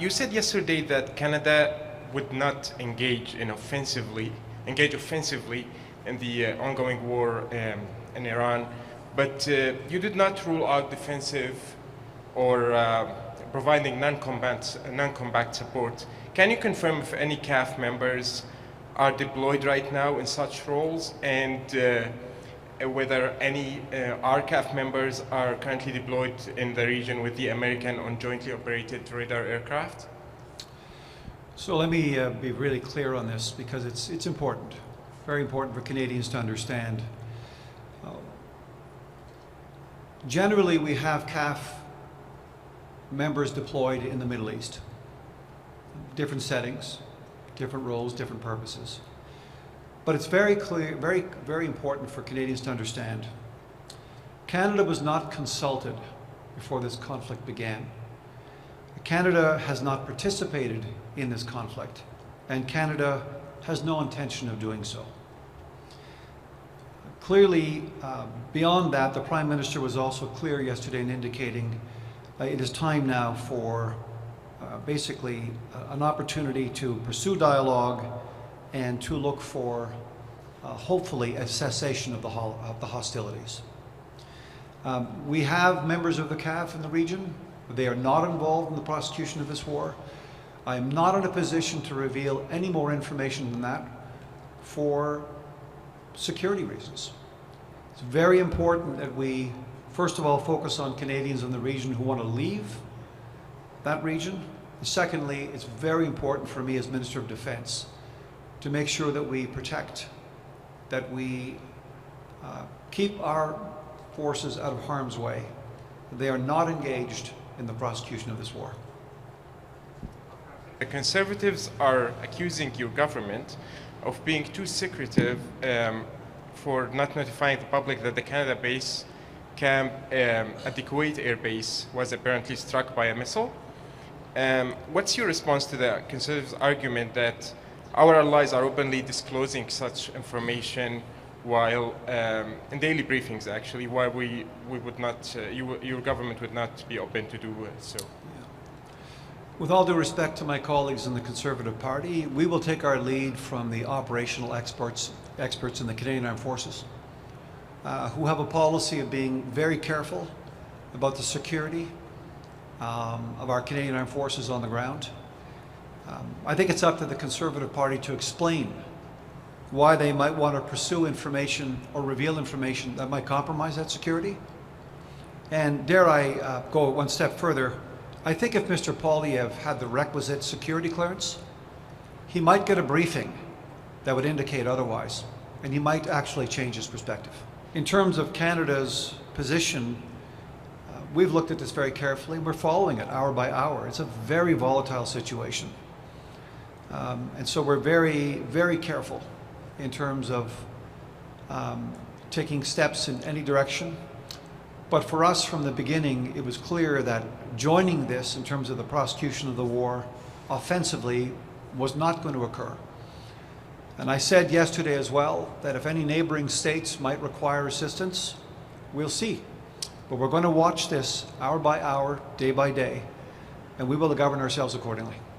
You said yesterday that Canada would not engage offensively in the ongoing war in Iran, but you did not rule out defensive or providing non-combat support. Can you confirm if any CAF members are deployed right now in such roles, and whether any RCAF members are currently deployed in the region with the American on jointly operated radar aircraft? So let me be really clear on this, because it's important, very important for Canadians to understand. Generally, we have CAF members deployed in the Middle East. Different settings, different roles, different purposes. But it's very clear, very important for Canadians to understand. Canada was not consulted before this conflict began. Canada has not participated in this conflict, and Canada has no intention of doing so. Clearly, beyond that, the Prime Minister was also clear yesterday in indicating it is time now for basically an opportunity to pursue dialogue and to look for, hopefully, a cessation of the hostilities. We have members of the CAF in the region. They are not involved in the prosecution of this war. I am not in a position to reveal any more information than that for security reasons. It's very important that we, first of all, focus on Canadians in the region who want to leave that region. Secondly, it's very important for me as Minister of Defence to make sure that we protect, that we keep our forces out of harm's way. They are not engaged in the prosecution of this war. The Conservatives are accusing your government of being too secretive for not notifying the public that the Canada base camp at the Kuwait Air Base was apparently struck by a missile. What's your response to the Conservatives' argument that our allies are openly disclosing such information while in daily briefings, actually, while we would not, your government would not be open to do so? With all due respect to my colleagues in the Conservative Party, we will take our lead from the operational experts in the Canadian Armed Forces, who have a policy of being very careful about the security of our Canadian Armed Forces on the ground. I think it's up to the Conservative Party to explain why they might want to pursue information or reveal information that might compromise that security. And dare I go one step further, I think if Mr. Poilievre had the requisite security clearance, he might get a briefing that would indicate otherwise, and he might actually change his perspective. In terms of Canada's position, we've looked at this very carefully. We're following it hour by hour. It's a very volatile situation. And so we're very, very careful in terms of taking steps in any direction. But for us from the beginning, it was clear that joining this in terms of the prosecution of the war offensively was not going to occur. And I said yesterday as well that if any neighboring states might require assistance, we'll see. But we're going to watch this hour by hour, day by day, and we will govern ourselves accordingly.